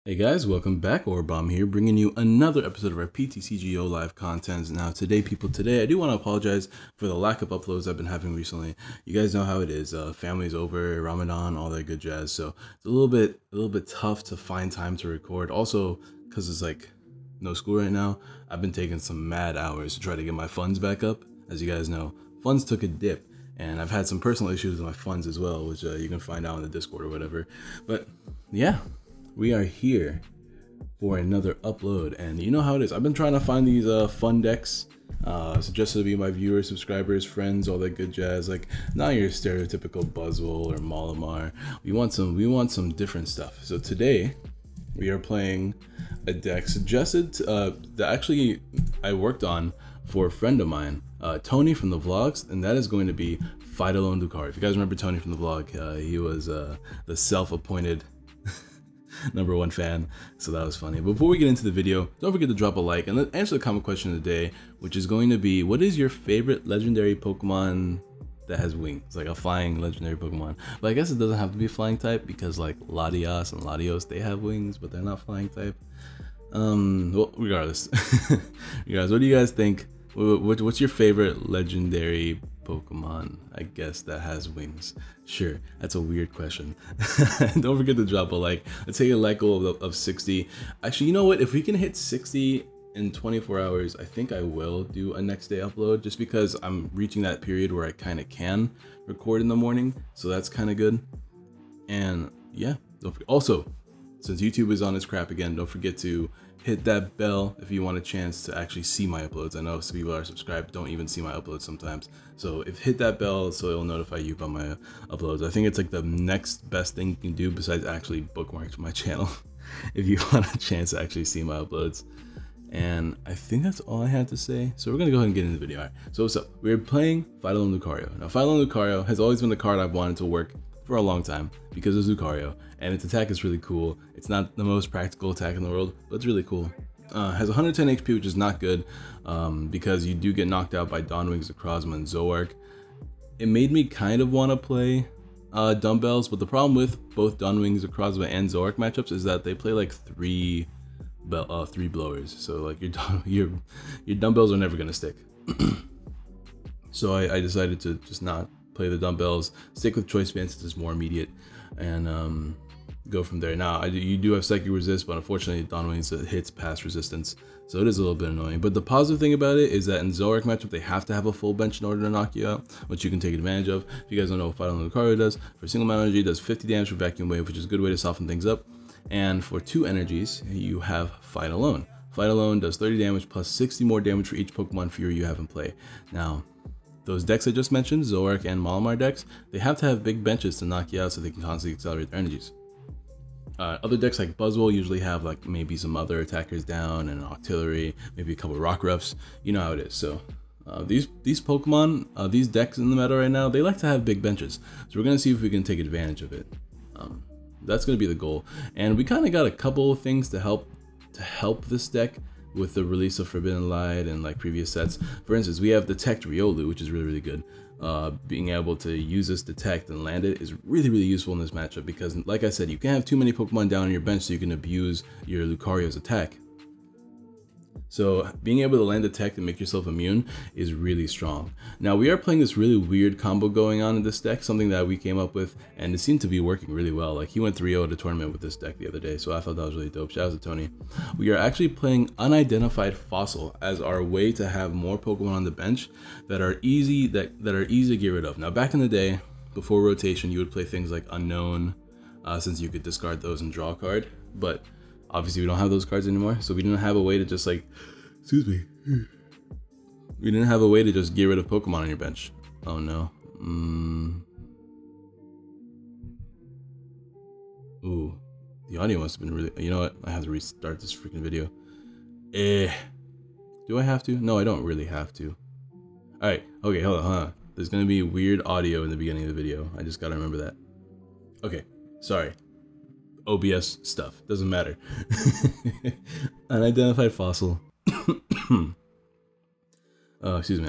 Hey guys, welcome back. Orabomb here, bringing you another episode of our TCGO live content. Now today, I do want to apologize for the lack of uploads I've been having recently. You guys know how it is. Family's over, Ramadan, all that good jazz. So it's a little bit tough to find time to record. Also, because it's like no school right now, I've been taking some mad hours to try to get my funds back up. As you guys know, funds took a dip, and I've had some personal issues with my funds as well, which you can find out in the Discord or whatever. But yeah. We are here for another upload, and you know how it is. I've been trying to find these fun decks suggested to be my viewers, subscribers, friends, all that good jazz. Like not your stereotypical Buzzwole or Malamar. We want some different stuff. So today we are playing a deck suggested that actually I worked on for a friend of mine, Tony from the vlogs, and that is going to be Fight Alone Lucario. If you guys remember Tony from the vlog, he was the self-appointed #1 fan, so that was funny. But before we get into the video, don't forget to drop a like and let's answer the comment question of the day, which is going to be, what is your favorite legendary Pokemon that has wings, like a flying legendary Pokemon? But I guess it doesn't have to be a flying type, because like Latias and Latios, they have wings but they're not flying type. Well, regardless, you guys, what do you guys think? What's your favorite legendary Pokemon, I guess, that has wings? Sure, that's a weird question. Don't forget to drop a like. Let's take a like goal of 60. Actually, you know what? If we can hit 60 in 24 hours, I think I will do a next day upload, just because I'm reaching that period where I kind of can record in the morning. So that's kind of good. And yeah, also, since YouTube is on its crap again, don't forget to hit that bell if you want a chance to actually see my uploads. I know some people are subscribed don't even see my uploads sometimes. So hit that bell so it'll notify you about my uploads. I think it's like the next best thing you can do besides actually bookmark my channel if you want a chance to actually see my uploads. And I think that's all I had to say. So we're gonna go ahead and get into the video. All right, so what's up? We're playing Fight Alone Lucario. Now Fight Alone Lucario has always been the card I've wanted to work for a long time because of Lucario, and its attack is really cool. It's not the most practical attack in the world, but it's really cool. Has 110 HP, which is not good, because you do get knocked out by Dawnwings, Necrozma, and Zoroark. It made me kind of want to play Dumbbells, but the problem with both Dawnwings, Necrozma, and Zoroark matchups is that they play like three blowers, so like your Dumbbells are never gonna stick. So I decided to just not play the Dumbbells, stick with Choice Band since it's more immediate, and go from there. Now you do have Psychic Resist, but unfortunately Dawnwings hits past resistance, so it is a little bit annoying. But the positive thing about it is that in Zoroark matchup they have to have a full bench in order to knock you out, which you can take advantage of. If you guys don't know what Fight Alone Lucario does, for a single amount of energy it does 50 damage for Vacuum Wave, which is a good way to soften things up. And for 2 energies you have Fight Alone. Fight Alone does 30 damage plus 60 more damage for each Pokemon Fury you have in play. Now those decks I just mentioned, Zoroark and Malamar decks, they have to have big benches to knock you out so they can constantly accelerate their energies. Other decks like Buzzwole usually have like maybe some other attackers down and an Octillery, maybe a couple of Rock Ruffs. You know how it is. So these Pokemon, these decks in the meta right now, they like to have big benches. So we're gonna see if we can take advantage of it. That's gonna be the goal. And we kind of got a couple of things to help this deck with the release of Forbidden Light and like previous sets. For instance, we have Detect Riolu, which is really good. Being able to use this Detect and land it is really useful in this matchup, because like I said, you can't have too many Pokemon down on your bench so you can abuse your Lucario's attack. So being able to land Detect and make yourself immune is really strong. Now we are playing this really weird combo going on in this deck, something that we came up with, and it seemed to be working really well. Like he went 3-0 at a tournament with this deck the other day, so I thought that was really dope. Shout out to Tony. We are actually playing Unidentified Fossil as our way to have more Pokemon on the bench that are easy to get rid of. Now back in the day, before rotation, you would play things like Unknown, since you could discard those and draw a card, but obviously we don't have those cards anymore, so we didn't have a way to just like, excuse me, we didn't have a way to just get rid of Pokemon on your bench. Oh no. Ooh, the audio must have been really, you know what, I have to restart this freaking video. Do I have to? No, I don't really have to. Alright, okay, hold on. There's gonna be weird audio in the beginning of the video. I just gotta remember that. Okay, sorry. OBS stuff, doesn't matter. Unidentified Fossil. Excuse me,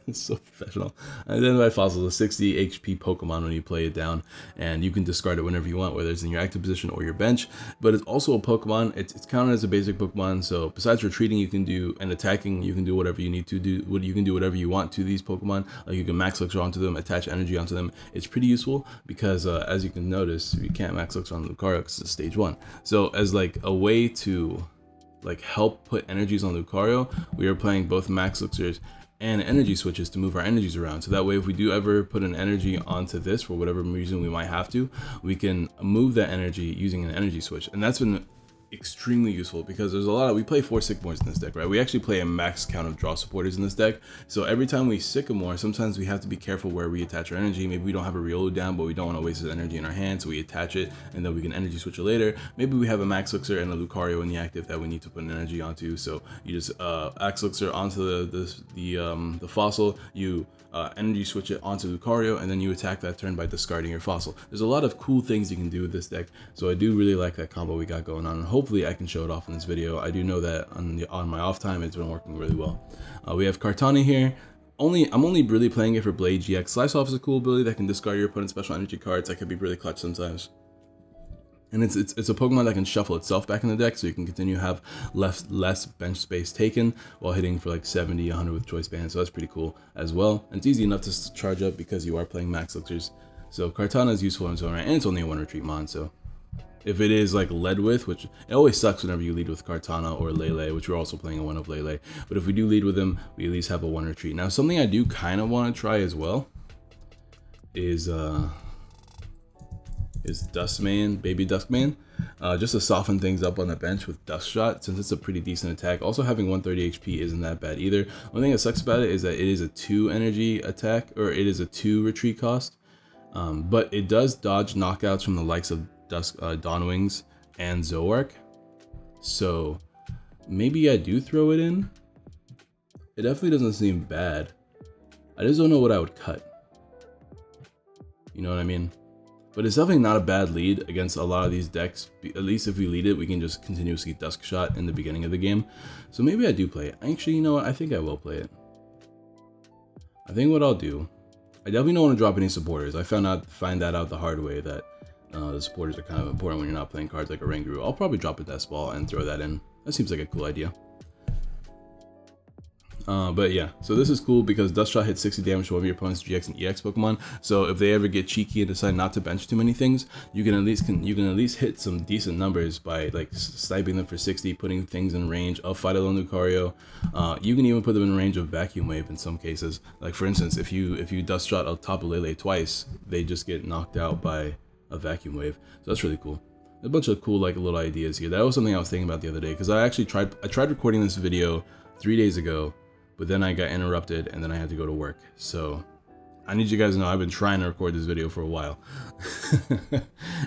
it's so professional. Identify fossils, a 60 HP Pokemon when you play it down, and you can discard it whenever you want, whether it's in your active position or your bench. But it's also a Pokemon. It's counted as a basic Pokemon. So besides retreating, you can do and attacking. You can do whatever you need to do. You can do whatever you want to these Pokemon. Like you can max elixir onto them, attach energy onto them. It's pretty useful because as you can notice, you can't max elixir on Lucario because it's stage 1. So as like a way to like help put energies on Lucario, we are playing both max elixirs and energy switches to move our energies around. So that way, if we do ever put an energy onto this for whatever reason we might have to, we can move that energy using an energy switch. And that's been extremely useful because there's a lot of, we play 4 Sycamores in this deck, right? We actually play a max count of draw supporters in this deck. So every time we Sycamore, sometimes we have to be careful where we attach our energy. Maybe we don't have a Riolu down, but we don't want to waste his energy in our hand, so we attach it and then we can energy switch it later. Maybe we have a max elixir and a Lucario in the active that we need to put an energy onto, so you just max elixir onto the fossil, you energy switch it onto Lucario, and then you attack that turn by discarding your fossil. There's a lot of cool things you can do with this deck, so I do really like that combo we got going on, and hopefully I can show it off in this video. I do know that on my off time it's been working really well. We have Kartana here. I'm only really playing it for Blade GX. Slice Off is a cool ability that can discard your opponent's special energy cards. That could be really clutch sometimes. And it's a Pokemon that can shuffle itself back in the deck, so you can continue to have less bench space taken while hitting for like 70, 100 with choice band. So that's pretty cool as well. And it's easy enough to charge up because you are playing max elixirs. So Kartana is useful in its own right, and it's only a 1 retreat mon. So if it is like led with, which it always sucks whenever you lead with Kartana or Lele, which we're also playing a 1 of Lele. But if we do lead with them, we at least have a 1 retreat. Now something I do kind of want to try as well is Duskman, Baby Duskman, just to soften things up on the bench with Dusk Shot, since it's a pretty decent attack. Also having 130 HP isn't that bad either. One thing that sucks about it is that it is a 2 energy attack, or it is a 2 retreat cost, but it does dodge knockouts from the likes of Dawnwings and Zoroark. So maybe I do throw it in. It definitely doesn't seem bad. I just don't know what I would cut. You know what I mean? But it's definitely not a bad lead against a lot of these decks. At least if we lead it, we can just continuously Dusk Shot in the beginning of the game. So maybe I do play it. Actually, you know what? I think I will play it. I think what I'll do, I definitely don't want to drop any supporters. I find that out the hard way, that the supporters are kind of important when you're not playing cards like a Ranguru. I'll probably drop a Death Ball and throw that in. That seems like a cool idea. But yeah, so this is cool because Dust Shot hits 60 damage to one of your opponent's GX and EX Pokemon. So if they ever get cheeky and decide not to bench too many things, you can at least hit some decent numbers by like sniping them for 60, putting things in range of Fight Alone Lucario. You can even put them in range of Vacuum Wave in some cases. Like for instance, if you Dust Shot on top of Lele twice, they just get knocked out by a Vacuum Wave. So that's really cool. A bunch of cool like little ideas here. That was something I was thinking about the other day, because I tried recording this video 3 days ago. But then I got interrupted and then I had to go to work. So I need you guys to know I've been trying to record this video for a while.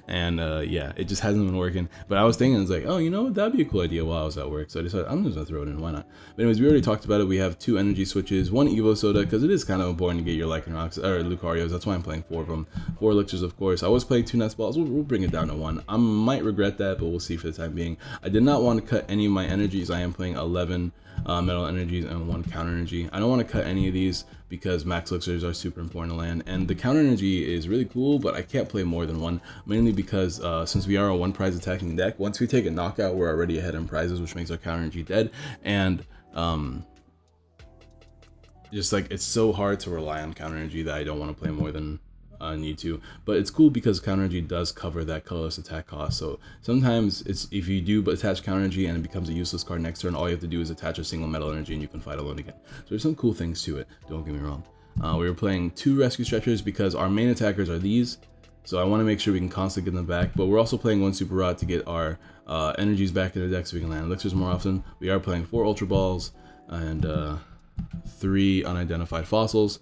And yeah, it just hasn't been working. But I was thinking, it's like, oh, you know what? That'd be a cool idea while I was at work. So I decided I'm just gonna throw it in, why not? But anyways, we already talked about it. We have 2 energy switches, 1 Evo Soda, because it is kind of important to get your Lycanrocs or Lucarios. That's why I'm playing 4 of them. 4 elixirs, of course. I was playing 2 Nest Balls. We'll bring it down to 1. I might regret that, but we'll see for the time being. I did not want to cut any of my energies. I am playing 11 metal energies and 1 counter energy. I don't want to cut any of these because max elixirs are super important to land, and the counter energy is really cool, but I can't play more than 1, mainly because since we are a 1 prize attacking deck, once we take a knockout, we're already ahead in prizes, which makes our counter energy dead. And just like, it's so hard to rely on counter energy that I don't want to play more than need to. But it's cool because counter energy does cover that colorless attack cost. So sometimes if you do attach counter energy and it becomes a useless card next turn, all you have to do is attach a single metal energy and you can fight alone again. So there's some cool things to it, don't get me wrong. We were playing 2 rescue stretchers because our main attackers are these, so I want to make sure we can constantly get them back. But we're also playing 1 super rod to get our energies back in the deck so we can land elixirs more often. We are playing 4 ultra balls and 3 unidentified fossils.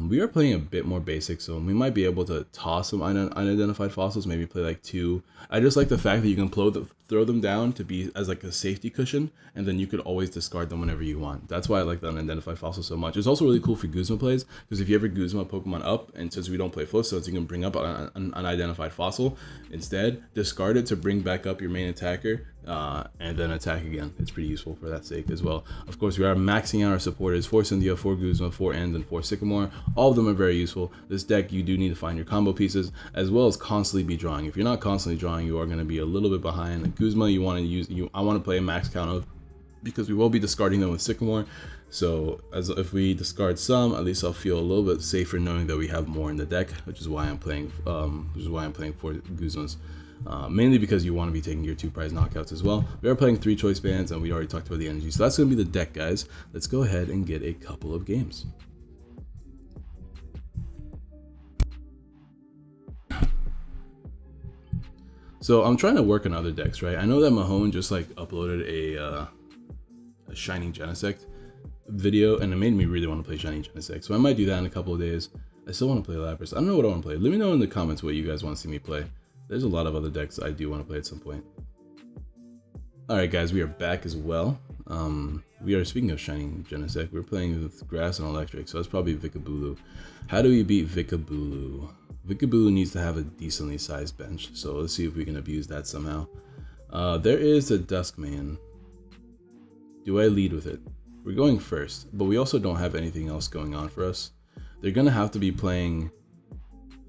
We are playing a bit more basic, so we might be able to toss some unidentified fossils, maybe play like 2. I just like the fact that you can throw them down to be as like a safety cushion, and then you could always discard them whenever you want. That's why I like the unidentified fossils so much. It's also really cool for Guzma plays, because if you ever Guzma Pokemon up, and since we don't play Floatstones, you can bring up an unidentified fossil instead, discard it to bring back up your main attacker, and then attack again. It's pretty useful for that sake as well. Of course, we are maxing out our supporters: 4 Cynthia, 4 Guzma, 4 End, and 4 Sycamore. All of them are very useful. This deck, you do need to find your combo pieces, as well as constantly be drawing. If you're not constantly drawing, you are going to be a little bit behind. Like Guzma, you want to use, I want to play a max count of, because we will be discarding them with Sycamore. So if we discard some, at least I'll feel a little bit safer knowing that we have more in the deck, which is why I'm playing 4 Guzmas. Mainly because you want to be taking your 2 prize knockouts as well. We are playing 3 choice bands, and we already talked about the energy. So that's going to be the deck, guys. Let's go ahead and get a couple of games. So I'm trying to work on other decks, right? I know that Mahone just like uploaded a Shining Genesect video, and it made me really want to play Shining Genesect. So I might do that in a couple of days. I still want to play Lapras. I don't know what I want to play. Let me know in the comments what you guys want to see me play. There's a lot of other decks I do want to play at some point. Alright guys, we are back as well. We are, speaking of Shining Genesect, we're playing with Grass and Electric, so that's probably Vikabulu. How do we beat Vikabulu? Vikabulu needs to have a decently sized bench, so let's see if we can abuse that somehow. There is a Duskmane. Do I lead with it? We're going first, but we also don't have anything else going on for us. They're going to have to be playing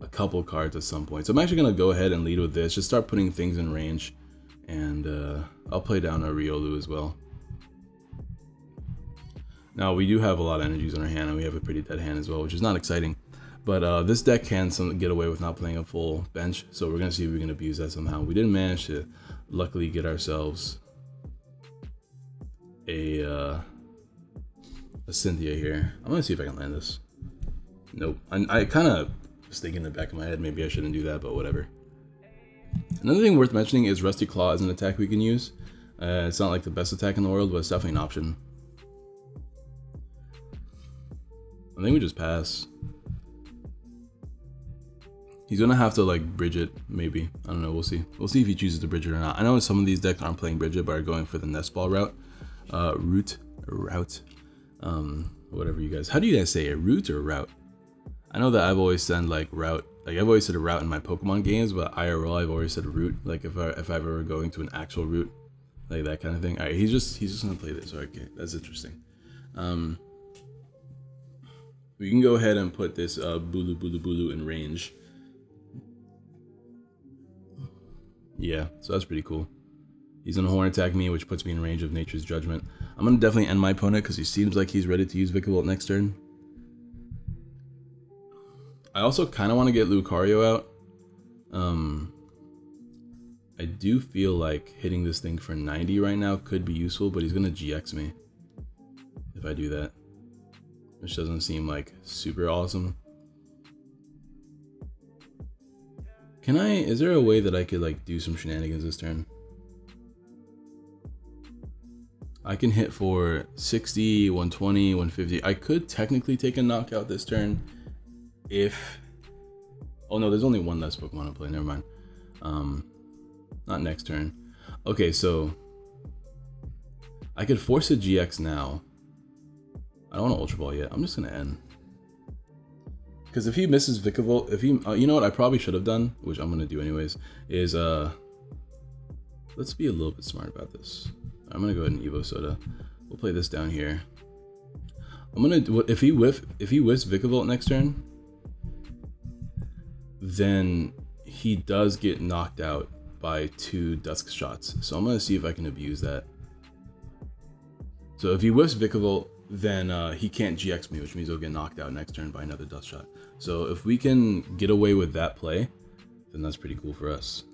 a couple cards at some point. So I'm actually going to go ahead and lead with this. Just start putting things in range. And I'll play down a Riolu as well. Now we do have a lot of energies in our hand, and we have a pretty dead hand as well, which is not exciting. But this deck can get away with not playing a full bench. So we're going to see if we can abuse that somehow. We didn't manage to luckily get ourselves a Cynthia here. I'm going to see if I can land this. Nope. I kind of was thinking in the back of my head, maybe I shouldn't do that, but whatever. Another thing worth mentioning is Rusty Claw as an attack we can use. It's not like the best attack in the world, but it's definitely an option. I think we just pass. He's gonna have to like bridge it, maybe. I don't know, we'll see. We'll see if he chooses to bridge it or not. I know some of these decks aren't playing bridge it, but are going for the nest ball route. Route. Whatever you guys, how do you guys say it? Route or route? I know that I've always said like route, like I've always said a route in my Pokemon games, but IRL I've always said route, like if I'm ever going to an actual route, like that kind of thing. All right, he's just gonna play this. Okay, that's interesting. We can go ahead and put this Bulu in range. Yeah, so that's pretty cool. He's gonna horn attack me, which puts me in range of Nature's Judgment. I'm gonna definitely end my opponent because he seems like he's ready to use Vikavolt next turn. I also kind of want to get Lucario out. I do feel like hitting this thing for 90 right now could be useful, but he's gonna GX me if I do that, which doesn't seem like super awesome. Is there a way that I could like do some shenanigans this turn? I can hit for 60, 120, 150. I could technically take a knockout this turn if... Oh no, there's only one less Pokemon to play, never mind. Not next turn. Okay, so... I could force a GX now. I don't want to Ultra Ball yet, I'm just gonna end. Because if he misses Vikavolt, if he... you know what I probably should have done, which I'm gonna do anyways, is let's be a little bit smart about this. I'm gonna go ahead and Evo Soda. We'll play this down here. I'm gonna do, if he whiffs Vikavolt next turn, then he does get knocked out by 2 Dusk shots. So I'm gonna see if I can abuse that. So if he whiffs Vikavolt, then he can't GX me, which means he'll get knocked out next turn by another Dust Shot. So if we can get away with that play, then that's pretty cool for us.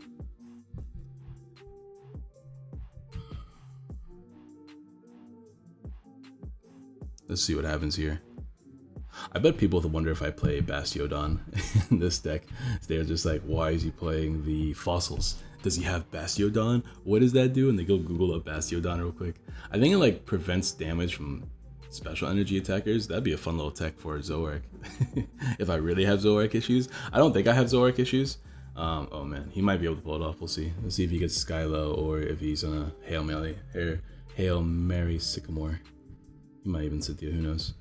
Let's see what happens here. I bet people wonder if I play Bastiodon in this deck. They're just like, why is he playing the fossils? Does he have Bastiodon? What does that do? And they go Google up Bastiodon real quick. I think it like prevents damage from special energy attackers. That'd be a fun little tech for Zoroark. If I really have Zoroark issues. I don't think I have Zoroark issues. Oh man, he might be able to pull it off. We'll see. Let's see if he gets Skylo or if he's gonna Hail Mary Sycamore. He might even Cynthia, who knows.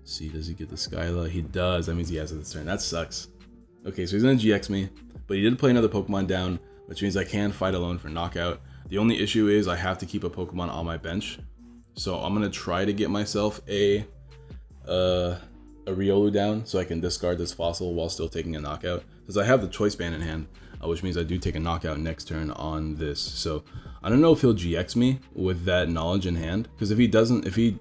Let's see, does he get the Skyla? He does. That means he has it this turn. That sucks. Okay, so he's gonna GX me, but he did play another Pokemon down, which means I can fight alone for knockout. The only issue is I have to keep a Pokemon on my bench. So I'm gonna try to get myself a Riolu down so I can discard this fossil while still taking a knockout. Because I have the Choice Band in hand, which means I do take a knockout next turn on this. So I don't know if he'll GX me with that knowledge in hand. Because if he doesn't, if he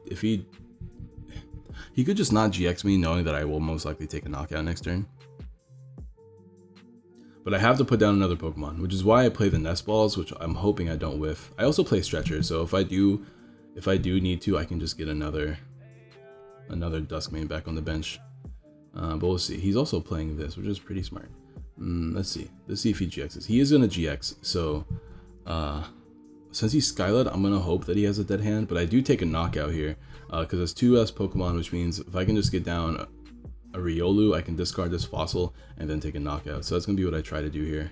could just not GX me knowing that I will most likely take a knockout next turn. But I have to put down another Pokemon, which is why I play the Nest Balls, which I'm hoping I don't whiff. I also play Stretcher, so if I do need to, I can just get another Duskmane back on the bench. But we'll see. He's also playing this, which is pretty smart. Let's see if he GXs. He is gonna GX, so since he's Skyled, I'm gonna hope that he has a dead hand, but I do take a knockout here, because it's 2S Pokemon, which means if I can just get down a Riolu, I can discard this fossil and then take a knockout. So that's gonna be what I try to do here.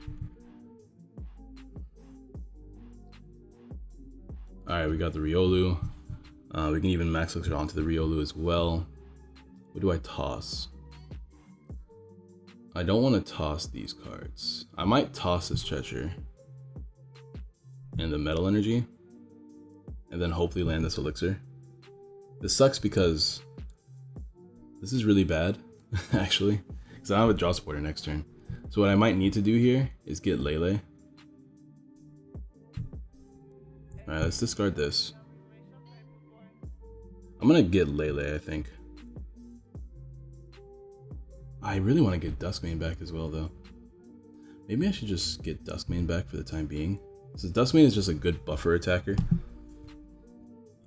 Alright, we got the Riolu. We can even Max Elixir onto the Riolu as well. What do I toss? I don't want to toss these cards. I might toss this Stretcher and the Metal Energy, and then hopefully land this Elixir. This sucks because this is really bad, actually, because I don't have a draw supporter next turn. So what I might need to do here is get Lele. Alright, let's discard this. I'm gonna get Lele, I think. I really want to get Duskmane back as well, though. Maybe I should just get Duskmane back for the time being. So Duskmane is just a good buffer attacker.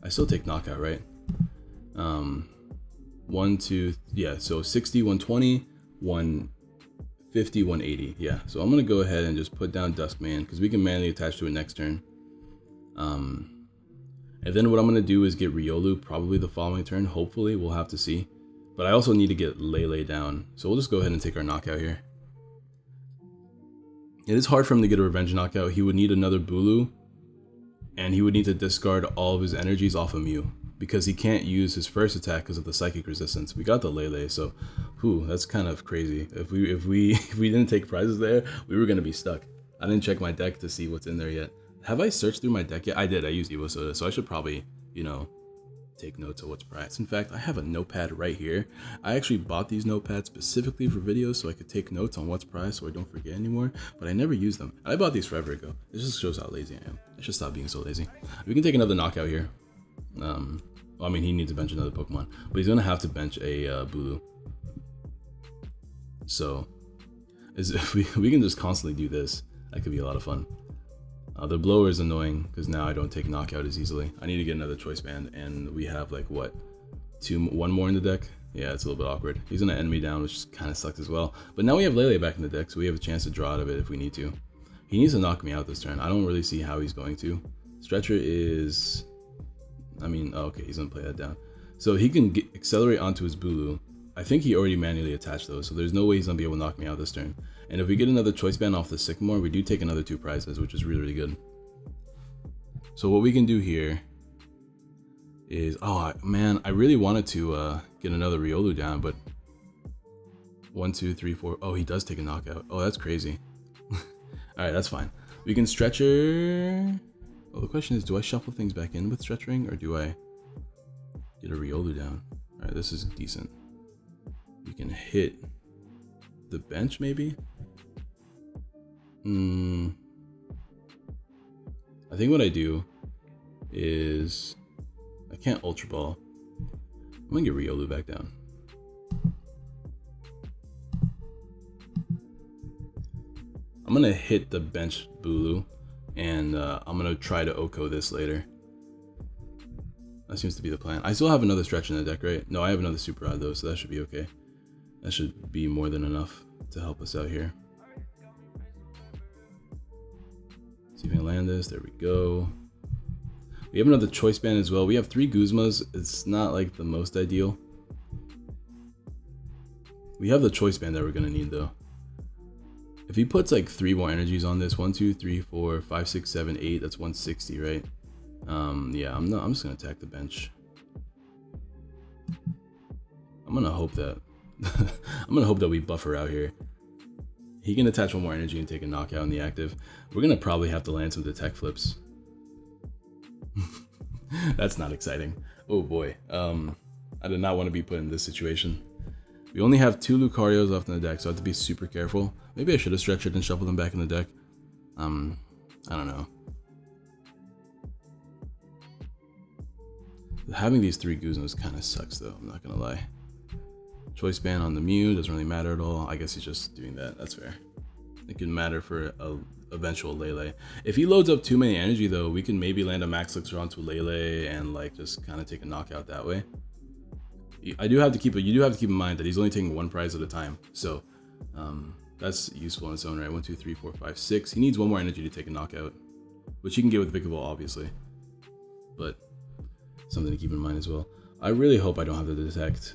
I still take knockout, right? 1, 2, yeah, so 60, 120, 150, 180. Yeah, so I'm gonna go ahead and just put down Duskmane because we can manually attach to it next turn. And then what I'm gonna do is get Riolu probably the following turn. Hopefully, we'll have to see. But I also need to get Lele down, so we'll just go ahead and take our knockout here. It is hard for him to get a revenge knockout. He would need another Bulu, and he would need to discard all of his energies off of Mew, because he can't use his first attack because of the psychic resistance. We got the Lele, so that's kind of crazy. If we didn't take prizes there, we were gonna be stuck. I didn't check my deck to see what's in there yet. Have I searched through my deck yet? I did. I used Evo Soda, so I should probably, you know, take notes of what's priced. In fact, I have a notepad right here. I actually bought these notepads specifically for videos so I could take notes on what's priced so I don't forget anymore, but I never use them. I bought these forever ago. This just shows how lazy I am. I should stop being so lazy. We can take another knockout here. Well, I mean, he needs to bench another Pokemon, but he's gonna have to bench a Bulu. So, if we can just constantly do this, that could be a lot of fun. The blower is annoying because now I don't take knockout as easily. I need to get another Choice Band, and we have like what, one more in the deck. Yeah, it's a little bit awkward. He's gonna end me down, which kind of sucks as well. But now we have Lele back in the deck, so we have a chance to draw out of it if we need to. He needs to knock me out this turn. I don't really see how he's going to. Stretcher is, I mean, oh, okay, he's gonna play that down. So he can accelerate onto his Bulu. I think he already manually attached those, so there's no way he's gonna be able to knock me out this turn. And if we get another Choice Band off the Sycamore, we do take another 2 prizes, which is really, really good. So what we can do here is, oh man, I really wanted to get another Riolu down, but 1, 2, 3, 4. Oh, he does take a knockout. Oh, that's crazy. All right, that's fine. We can Stretcher. Well, the question is, do I shuffle things back in with Stretchering, or do I get a Riolu down? All right, this is decent. We can hit the bench, maybe? I think what I do is, I can't Ultra Ball. I'm gonna get Riolu back down. I'm gonna hit the bench Bulu, and I'm gonna try to Oko this later. That seems to be the plan. I still have another Stretch in the deck, right? No, I have another Super Rod though, so that should be okay. That should be more than enough to help us out here. See if we can land this. There we go. We have another Choice Band as well. We have 3 Guzmas. It's not like the most ideal. We have the Choice Band that we're gonna need though. If he puts like 3 more energies on this, 1, 2, 3, 4, 5, 6, 7, 8, that's 160, right? Yeah, I'm just gonna attack the bench. I'm gonna hope that we buffer out here. He can attach 1 more energy and take a knockout in the active. We're gonna probably have to land some Detect Flips. That's not exciting. Oh boy. I did not want to be put in this situation. We only have 2 Lucarios left in the deck, so I have to be super careful. Maybe I should have stretched it and shuffled them back in the deck. I don't know. Having these 3 Guzmas kind of sucks though, I'm not gonna lie. Choice ban on the Mew doesn't really matter at all. I guess he's just doing that, that's fair. It can matter for a eventual Lele. If he loads up too many energy though, we can maybe land a Max Elixir onto Lele and like just kind of take a knockout that way. You do have to keep in mind that he's only taking 1 prize at a time. So that's useful in its own right. 1, 2, 3, 4, 5, 6. He needs 1 more energy to take a knockout, which he can get with Vikavolt obviously. But something to keep in mind as well. I really hope I don't have to detect.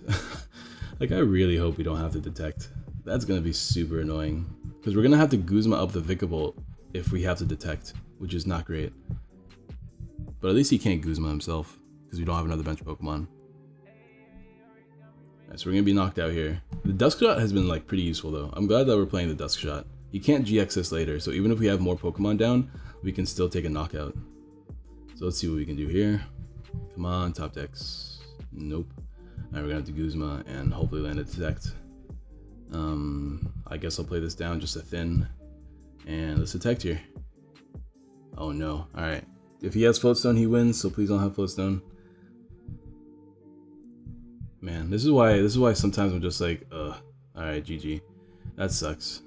Like I really hope we don't have to detect. That's gonna be super annoying. Because we're gonna have to Guzma up the Vikavolt if we have to detect, which is not great. But at least he can't Guzma himself, because we don't have another bench Pokemon. Right, so we're gonna be knocked out here. The Dusk Shot has been like pretty useful though. I'm glad that we're playing the Dusk Shot. He can't GX this later, so even if we have more Pokemon down, we can still take a knockout. So let's see what we can do here. Come on, top decks. Nope. Alright, we're gonna have to Guzma and hopefully land a detect. I guess I'll play this down just a thin. And let's detect here. Oh no. Alright. If he has Floatstone, he wins, so please don't have Floatstone. Man, this is why sometimes I'm just like, alright, GG. That sucks.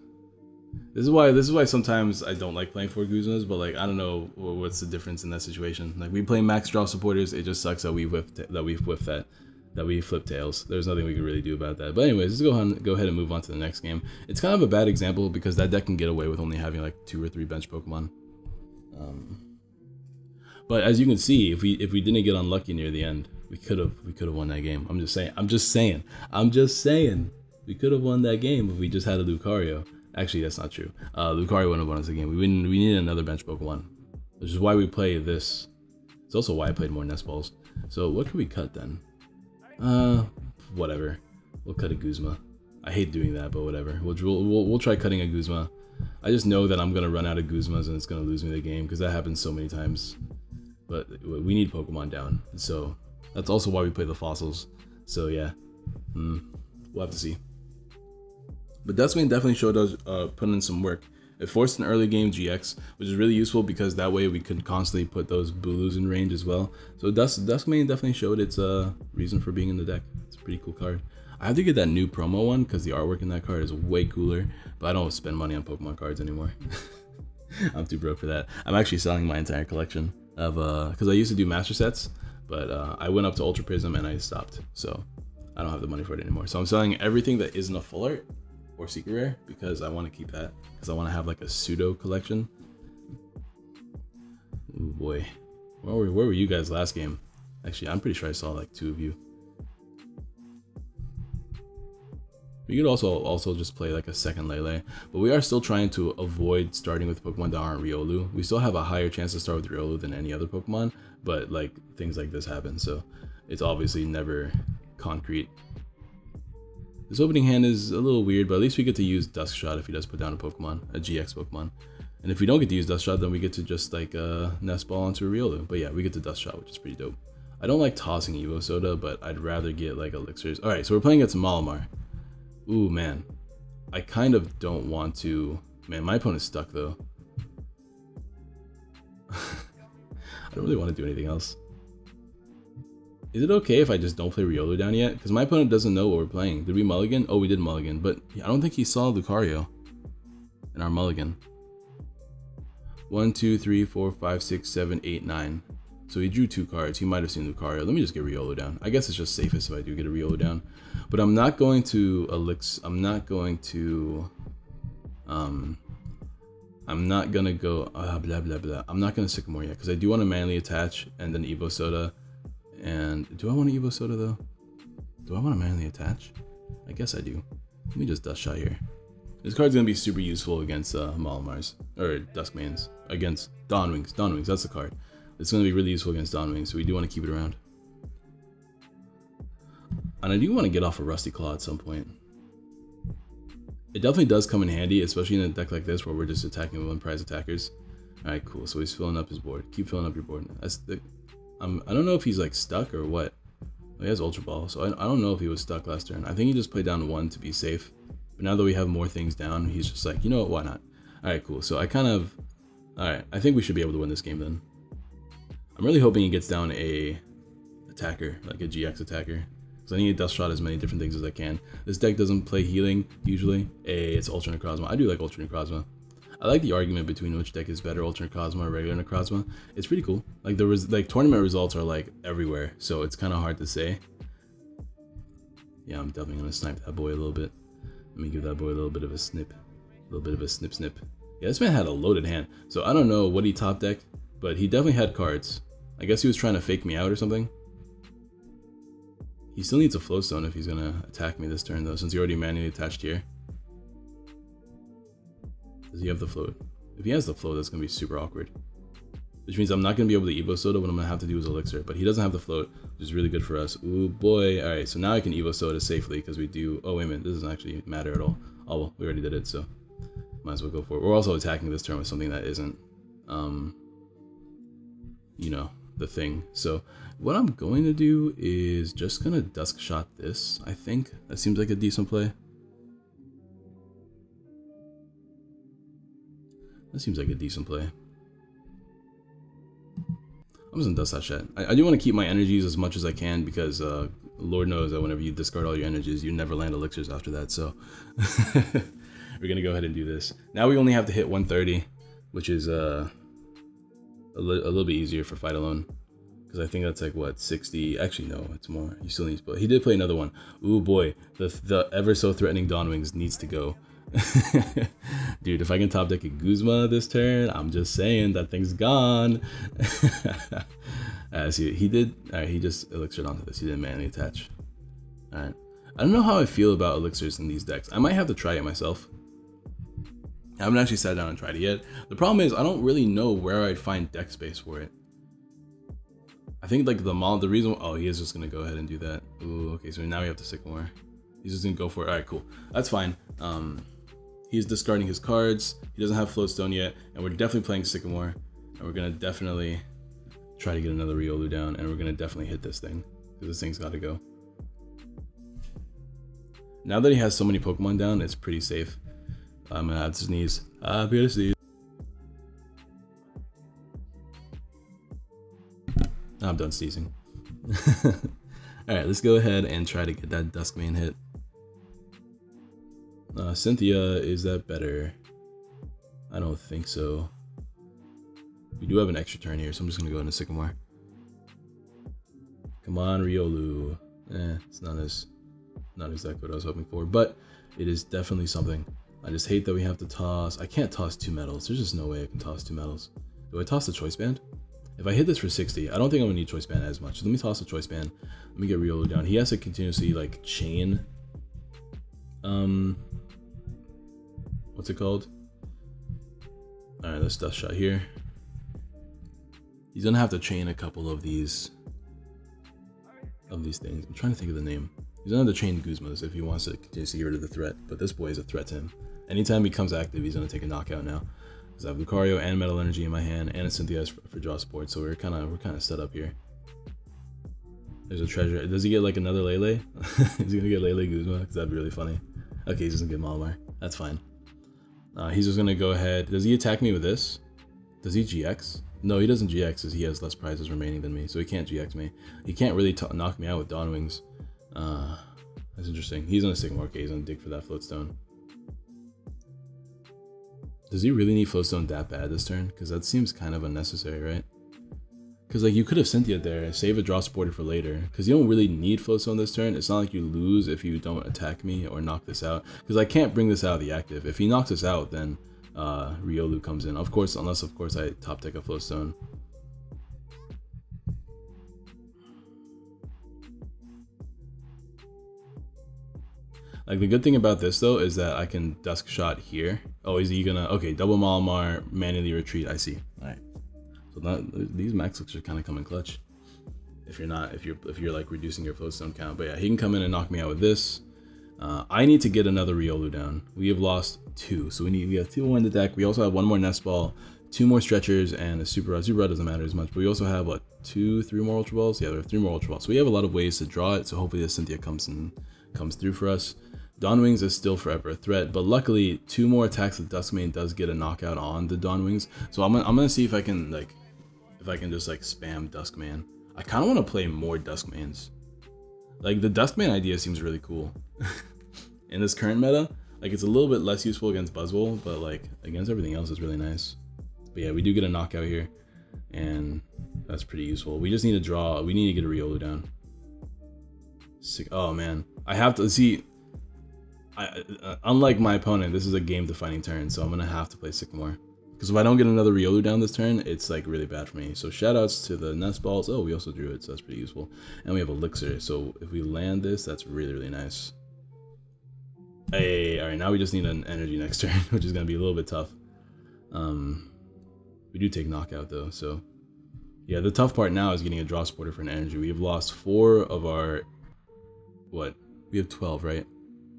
This is why sometimes I don't like playing 4 Guzmas, but like I don't know what's the difference in that situation. Like we play max draw supporters, it just sucks that we flip tails. There's nothing we can really do about that. But anyways, let's go ahead and move on to the next game. It's kind of a bad example because that deck can get away with only having like 2 or 3 bench Pokemon. But as you can see, if we didn't get unlucky near the end, we could have won that game. I'm just saying. We could have won that game if we just had a Lucario. Actually, that's not true. Lucario wouldn't have won us the game. We needed another bench Pokemon, which is why we play this. It's also why I played more Nest Balls. So what could we cut then? Whatever. We'll cut a Guzma. I hate doing that, but whatever. We'll try cutting a Guzma. I just know that I'm gonna run out of Guzmas and it's gonna lose me the game because that happens so many times. But we need Pokemon down, so that's also why we play the fossils. So yeah, we'll have to see. But Duskmane definitely showed us putting in some work. It forced an early game GX, which is really useful because that way we could constantly put those Bulus in range as well. So Duskmane definitely showed its reason for being in the deck. It's a pretty cool card. I have to get that new promo one because the artwork in that card is way cooler, but I don't spend money on Pokemon cards anymore. I'm too broke for that. I'm actually selling my entire collection of, because I used to do master sets, but I went up to Ultra Prism and I stopped. So I don't have the money for it anymore. So I'm selling everything that isn't a full art or secret rare because I want to keep that because I want to have like a pseudo collection. Ooh boy, where were you guys last game? Actually, I'm pretty sure I saw like 2 of you. We could also just play like a second Lele, but we are still trying to avoid starting with Pokemon that aren't Riolu. We still have a higher chance to start with Riolu than any other Pokemon, but like things like this happen, so it's obviously never concrete. This opening hand is a little weird, but at least we get to use Dusk Shot if he does put down a Pokemon, a GX Pokemon. And if we don't get to use Dusk Shot, then we get to just like Nest Ball onto a Riolu. But yeah, we get to Dusk Shot, which is pretty dope. I don't like tossing Evo Soda, but I'd rather get like elixirs. Alright, so we're playing against Malamar. Ooh, man. I kind of don't want to... Man, my opponent's stuck, though. I don't really want to do anything else. Is it okay if I just don't play Riolu down yet? Because my opponent doesn't know what we're playing. Did we mulligan? Oh, we did mulligan, but I don't think he saw Lucario in our mulligan. 1, 2, 3, 4, 5, 6, 7, 8, 9. So he drew 2 cards. He might have seen Lucario. Let me just get Riolu down. I guess it's just safest if I do get a Riolu down. But I'm not going to I'm not going to go blah blah blah. I'm not gonna Sycamore yet because I do want to manually attach and then Evo Soda. And do I want to Evo Soda though? Do I want to manually attach? I guess I do. Let me just Dust Shot here. This card's gonna be super useful against Malamars or Duskmanes, against Dawnwings. Dawnwings, that's the card. It's gonna be really useful against Dawnwings, so we do want to keep it around. And I do want to get off a Rusty Claw at some point. It definitely does come in handy, especially in a deck like this where we're just attacking 1 prize attackers. Alright, cool. So he's filling up his board. Keep filling up your board. I don't know if he's like stuck or what. He has Ultra Ball, so I don't know if he was stuck last turn. I think he just played down 1 to be safe. But now that we have more things down, he's just like, you know what, why not? Alright, cool. So I kind of... Alright, I think we should be able to win this game then. I'm really hoping he gets down a attacker, like a GX attacker. Because I need to dust shot as many different things as I can. This deck doesn't play healing, usually. It's Ultra Necrozma. I do like Ultra Necrozma. I like the argument between which deck is better, Ultra Necrozma or regular Necrozma. It's pretty cool. Like tournament results are like everywhere, so it's kind of hard to say. Yeah, I'm definitely gonna snipe that boy a little bit. Let me give that boy a little bit of a snip. A little bit of a snip snip. Yeah, this man had a loaded hand. So I don't know what he top decked, but he definitely had cards. I guess he was trying to fake me out or something. He still needs a Flowstone if he's gonna attack me this turn though, since he already manually attached here. Does he have the float? If he has the float, that's gonna be super awkward. Which means I'm not gonna be able to Evo Soda. What I'm gonna have to do is Elixir, but he doesn't have the float, which is really good for us. Ooh boy! All right, so now I can Evo Soda safely because we do. Oh wait a minute, this doesn't actually matter at all. Oh well, we already did it, so might as well go for it. We're also attacking this turn with something that isn't, you know, the thing. So what I'm going to do is just gonna Dusk Shot this. I think that seems like a decent play. That seems like a decent play. I'm just gonna Dust that shit. I do want to keep my energies as much as I can because Lord knows that whenever you discard all your energies, you never land elixirs after that. So we're gonna go ahead and do this. Now we only have to hit 130, which is a little bit easier for Fight Alone. Because I think that's like what, 60? Actually no, it's more. You still need to play. He did play another one. Ooh boy, the ever so threatening Dawnwings needs to go. Dude, if I can top deck a Guzma this turn, I'm just saying that thing's gone. See, he did. Alright, he just elixired onto this. He didn't manually attach. Alright. I don't know how I feel about elixirs in these decks. I might have to try it myself. I haven't actually sat down and tried it yet. The problem is I don't really know where I'd find deck space for it. I think like the reason. Oh, he is just gonna go ahead and do that. Ooh, okay. So now we have to Sycamore. He's just gonna go for it. All right, cool. That's fine. He's discarding his cards. He doesn't have Floatstone yet, and we're definitely playing Sycamore. And we're gonna definitely try to get another Riolu down, and we're gonna definitely hit this thing because this thing's got to go. Now that he has so many Pokemon down, it's pretty safe. I'm gonna have to sneeze. I'm gonna sneeze. I'm done sneezing. Alright, let's go ahead and try to get that Duskmane hit. Cynthia, is that better? I don't think so. We do have an extra turn here, so I'm just gonna go into Sycamore. Come on, Riolu. It's not exactly what I was hoping for, but it is definitely something. I just hate that we have to toss. I can't toss 2 metals. There's just no way I can toss 2 metals. Do I toss the Choice Band? If I hit this for 60, I don't think I'm gonna need Choice Band as much. Let me toss the Choice Band. Let me get Riolu down. He has to continuously like chain. What's it called? All right, let's Dust Shot here. He's gonna have to chain a couple of these things. I'm trying to think of the name. He's gonna have to chain Guzmas if he wants to continuously get rid of the threat. But this boy is a threat to him. Anytime he becomes active, he's gonna take a knockout now. Because I have Lucario and Metal Energy in my hand, and a Cynthia for draw support, so we're kind of set up here. There's a treasure. Does he get like another Lele? Is he gonna get Lele Guzma? Because that'd be really funny. Okay, he doesn't get Malamar. That's fine. He's just gonna go ahead. Does he attack me with this? Does he GX? No, he doesn't GX because he has less prizes remaining than me, so he can't GX me. He can't really knock me out with Dawnwings. That's interesting. He's gonna Sycamore. Okay, he's gonna dig for that Floatstone. Does he really need Floatstone that bad this turn? Because that seems kind of unnecessary, right? Because like you could have Cynthia there, save a draw supporter for later. Because you don't really need Floatstone this turn. It's not like you lose if you don't attack me or knock this out. Because I can't bring this out of the active. If he knocks us out, then Riolu comes in. Of course, unless of course I top deck a Floatstone. Like the good thing about this though is that I can Dusk Shot here. Oh, is he gonna? Okay, double Malamar, manually retreat. I see. All right. So these max looks are kind of coming clutch. If you're like reducing your Floatstone count, but yeah, he can come in and knock me out with this. I need to get another Riolu down. We have lost 2, so we have 2 more in the deck. We also have 1 more Nest Ball, 2 more stretchers and a super rod. Super rod doesn't matter as much, but we also have what, 3 more ultra balls? Yeah, there are 3 more ultra balls. So we have a lot of ways to draw it. So hopefully the Cynthia comes through for us. Dawn Wings is still forever a threat, but luckily 2 more attacks with Duskmane does get a knockout on the Dawn Wings. So I'm gonna see if I can just like spam Duskmane. I kind of want to play more Duskmanes. Like the Duskmane idea seems really cool. In this current meta, like it's a little bit less useful against Buzzwole, but like against everything else it's really nice. But yeah, we do get a knockout here, and that's pretty useful. We just need to draw. We need to get a Riolu down. Oh man, I have to see. Unlike my opponent, this is a game-defining turn, so I'm gonna have to play Sycamore. Because if I don't get another Riolu down this turn, it's like really bad for me. So shoutouts to the Nest Balls. Oh, we also drew it, so that's pretty useful. And we have Elixir, so if we land this, that's really, really nice. Hey, alright, now we just need an energy next turn, which is gonna be a little bit tough. We do take knockout though, so yeah, the tough part now is getting a draw supporter for an energy. We have lost 4 of our, what? We have 12, right?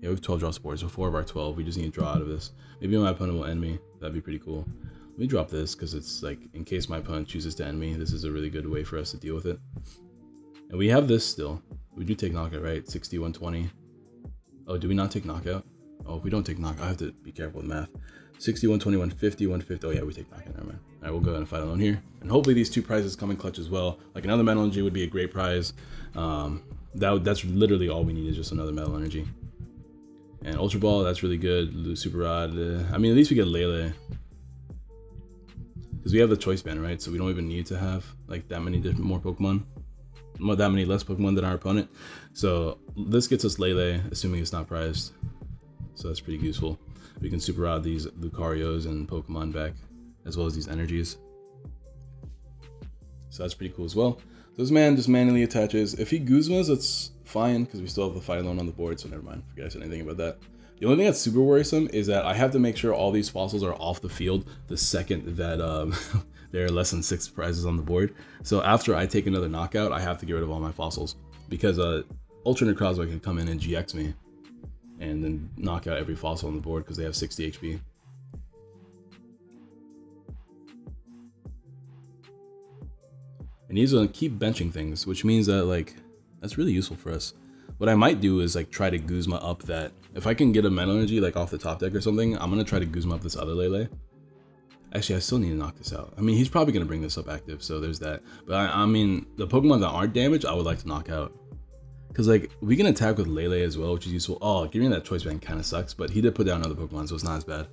Yeah, we have 12 draw supporters, so 4 of our 12. We just need to draw out of this. Maybe my opponent will end me. That'd be pretty cool. Let me drop this, because it's like, in case my opponent chooses to end me, this is a really good way for us to deal with it. And we have this still. We do take knockout, right? 60, 120. Oh, do we not take knockout? Oh, if we don't take knockout, I have to be careful with math. 60, 120, 150, 150. Oh yeah, we take knockout, never mind. Alright, we'll go ahead and fight alone here. And hopefully these 2 prizes come in clutch as well. Like another Metal Energy would be a great prize. That's literally all we need is just another Metal Energy. And Ultra Ball, that's really good. Super Rod, I mean, at least we get Lele. Because we have the Choice Band, right? So we don't even need to have like that many more Pokemon. That many less Pokemon than our opponent. So this gets us Lele, assuming it's not prized. So that's pretty useful. We can Super Rod these Lucarios and Pokemon back, as well as these energies. So that's pretty cool as well. This man just manually attaches. If he Guzmas, it's fine, because we still have the Fight Alone on the board, so never mind. Forget I said anything about that. The only thing that's super worrisome is that I have to make sure all these fossils are off the field the second that there are less than 6 prizes on the board. So after I take another knockout, I have to get rid of all my fossils, because Ultra Necrozma can come in and GX me and then knock out every fossil on the board because they have 60 HP. And he's gonna keep benching things, which means that like that's really useful for us. What I might do is like try to Guzma up that. If I can get a Metal Energy like off the top deck or something, I'm gonna try to Guzma up this other Lele. Actually, I still need to knock this out. I mean, he's probably gonna bring this up active, so there's that. But I mean, the Pokemon that aren't damaged, I would like to knock out. Because like we can attack with Lele as well, which is useful. Oh, giving that Choice Band kind of sucks, but he did put down another Pokemon, so it's not as bad.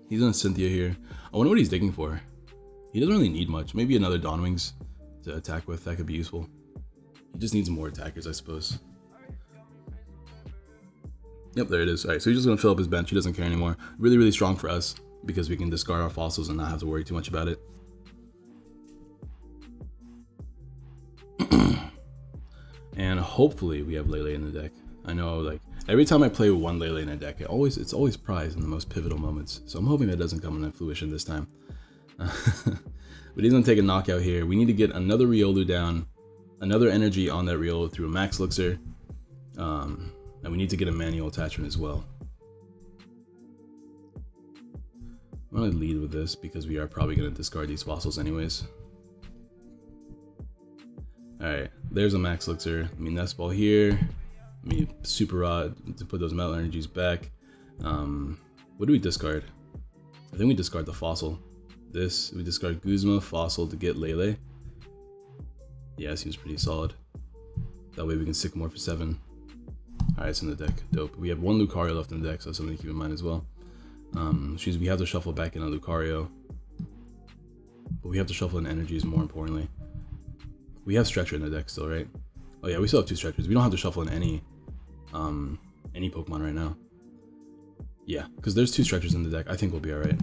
He's on Cynthia here. I wonder what he's digging for. He doesn't really need much. Maybe another Dawn Wings to attack with. That could be useful. He just needs more attackers, I suppose. Yep, there it is. Alright, so he's just going to fill up his bench. He doesn't care anymore. Really, really strong for us because we can discard our fossils and not have to worry too much about it. And hopefully we have Lele in the deck. I know, like, every time I play one Lele in a deck, it's always prized in the most pivotal moments. So I'm hoping that doesn't come into fruition this time. But he's going to take a knockout here. We need to get another Riolu down, another energy on that Riolu through a Max Elixir. And we need to get a manual attachment as well. I'm going to lead with this because we are probably going to discard these fossils anyways. Alright, there's a Max Elixir. Let me Nest Ball here. Let me Super Rod to put those Metal Energies back. What do we discard? I think we discard the fossil. This, we discard Guzma, fossil to get Lele. Yeah, seems pretty solid. That way we can Sycamore for 7. Alright, it's in the deck. Dope. We have one Lucario left in the deck, so that's something to keep in mind as well. We have to shuffle back in a Lucario. But we have to shuffle in energies more importantly. We have Stretcher in the deck still, right? Oh yeah, we still have 2 Stretchers. We don't have to shuffle in any Pokemon right now. Yeah, because there's 2 Stretchers in the deck. I think we'll be alright.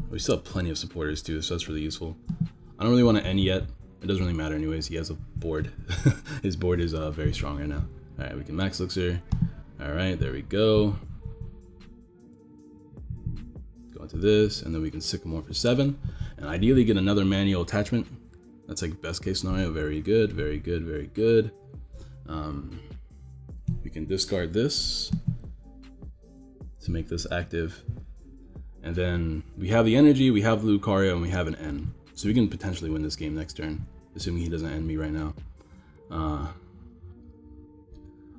We still have plenty of supporters too, so that's really useful. I don't really want to end yet. It doesn't really matter anyways. He has a board. His board is very strong right now. Alright, we can Max Elixir. Alright, there we go. Go into this, and then we can Sycamore for 7. And ideally get another manual attachment. That's like best case scenario. Very good, very good, very good. We can discard this to make this active. And then we have the energy, we have the Lucario, and we have an N. So we can potentially win this game next turn, assuming he doesn't end me right now. I'm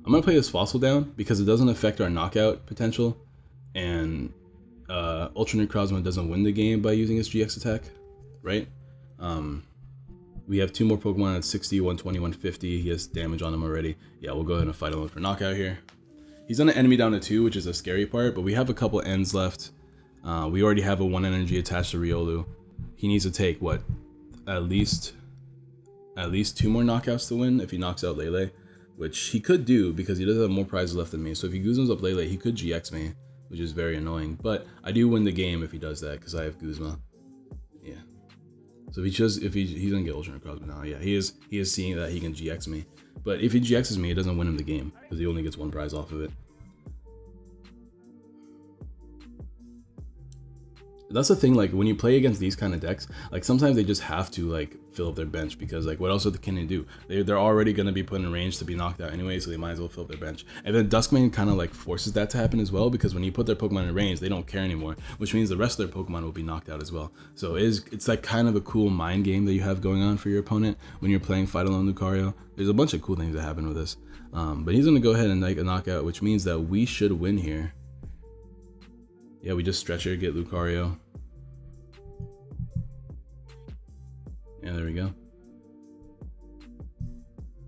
gonna play this Fossil down because it doesn't affect our knockout potential, and Ultra Necrozma doesn't win the game by using his GX attack, right? We have 2 more Pokemon at 60, 120, 150. He has damage on him already. Yeah, we'll go ahead and fight alone for knockout here. He's gonna enemy down to 2, which is a scary part, but we have a couple ends left. We already have a 1 energy attached to Riolu. He needs to take, what, at least 2 more knockouts to win if he knocks out Lele, which he could do because he does have more prizes left than me. So if he Guzmas up Lele, he could GX me, which is very annoying. But I do win the game if he does that because I have Guzma. Yeah. So if he's gonna get Ultra Necrozma now. Yeah, he is seeing that he can GX me. But if he GXs me, it doesn't win him the game because he only gets 1 prize off of it. That's the thing, like when you play against these kind of decks, like sometimes they just have to like fill up their bench because like what else can they do? They're already going to be put in range to be knocked out anyway, so they might as well fill up their bench. And then Duskmane kind of like forces that to happen as well, because when you put their Pokemon in range, they don't care anymore, which means the rest of their Pokemon will be knocked out as well. So it's like kind of a cool mind game that you have going on for your opponent when you're playing Fight Alone Lucario. There's a bunch of cool things that happen with this, but he's going to go ahead and make a knockout, which means that we should win here. Yeah, we just stretch it, get Lucario. Yeah, there we go.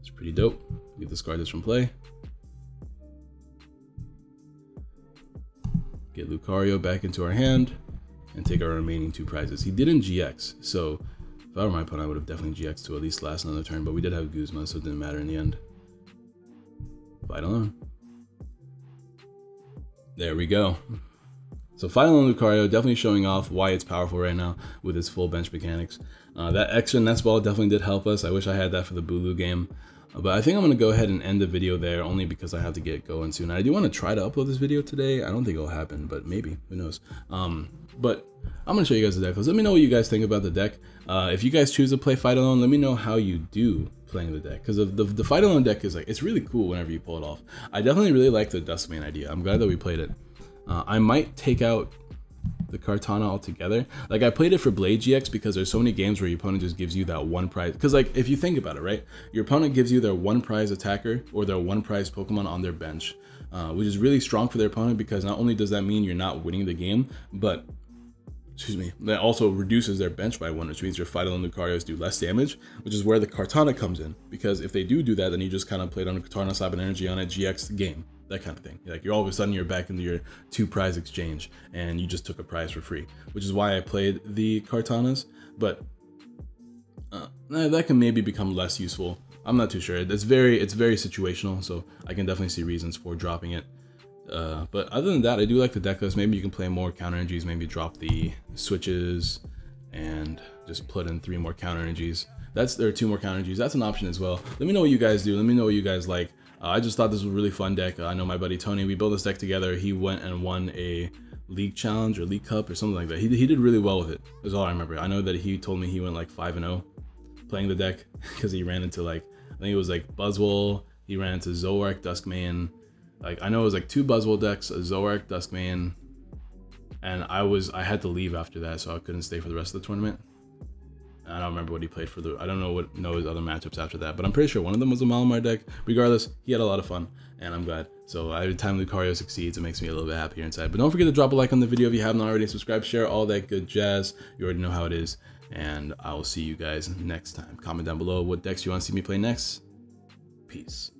It's pretty dope. We discard this from play. Get Lucario back into our hand and take our remaining 2 prizes. He didn't GX, so if I were my opponent, I would have definitely GX'd to at least last another turn, but we did have Guzma, so it didn't matter in the end. Fight alone. There we go. So Fight Alone Lucario definitely showing off why it's powerful right now with its full bench mechanics. That extra Nest Ball definitely did help us. I wish I had that for the Bulu game. But I think I'm going to go ahead and end the video there only because I have to get going soon. I do want to try to upload this video today. I don't think it'll happen, but maybe. Who knows? But I'm going to show you guys the deck. Let me know what you guys think about the deck. If you guys choose to play Fight Alone, let me know how you do playing the deck, because the Fight Alone deck is like, it's really cool whenever you pull it off. I definitely really like the Duskmane idea. I'm glad that we played it. I might take out the Kartana altogether. Like I played it for Blade GX because there's so many games where your opponent just gives you that 1 prize. Because like if you think about it, right, your opponent gives you their 1 prize attacker or their 1 prize Pokemon on their bench, which is really strong for their opponent, because not only does that mean you're not winning the game, but that also reduces their bench by 1, which means your Fight Alone Lucarios do less damage, which is where the Kartana comes in. Because if they do that, then you just kind of played on a Kartana, slap an energy on a GX game. That kind of thing. Like you're all of a sudden you're back into your 2 prize exchange and you just took a prize for free, which is why I played the Kartanas. But that can maybe become less useful. I'm not too sure. It's very situational, so I can definitely see reasons for dropping it. But other than that, I do like the deck list. Maybe you can play more counter energies, maybe drop the switches and just put in 3 more counter energies. There are 2 more counter energies. That's an option as well. Let me know what you guys do. Let me know what you guys like. I just thought this was a really fun deck. I know my buddy Tony, we built this deck together. He went and won a League Challenge or League Cup or something like that. He did really well with it. That's all I remember. I know that he told me he went like 5-0 playing the deck because he ran into like, I think it was like Buzzwole. He ran into Zoroark, Duskmane. Like I know it was like 2 Buzzwole decks, a Zoroark, Duskmane, and I had to leave after that, so I couldn't stay for the rest of the tournament. I don't remember what he played for I don't know his other matchups after that, but I'm pretty sure one of them was a Malamar deck. Regardless, he had a lot of fun, and I'm glad. So every time Lucario succeeds, it makes me a little bit happier inside. But don't forget to drop a like on the video if you haven't already. Subscribe, share, all that good jazz. You already know how it is, and I will see you guys next time. Comment down below what decks you want to see me play next. Peace.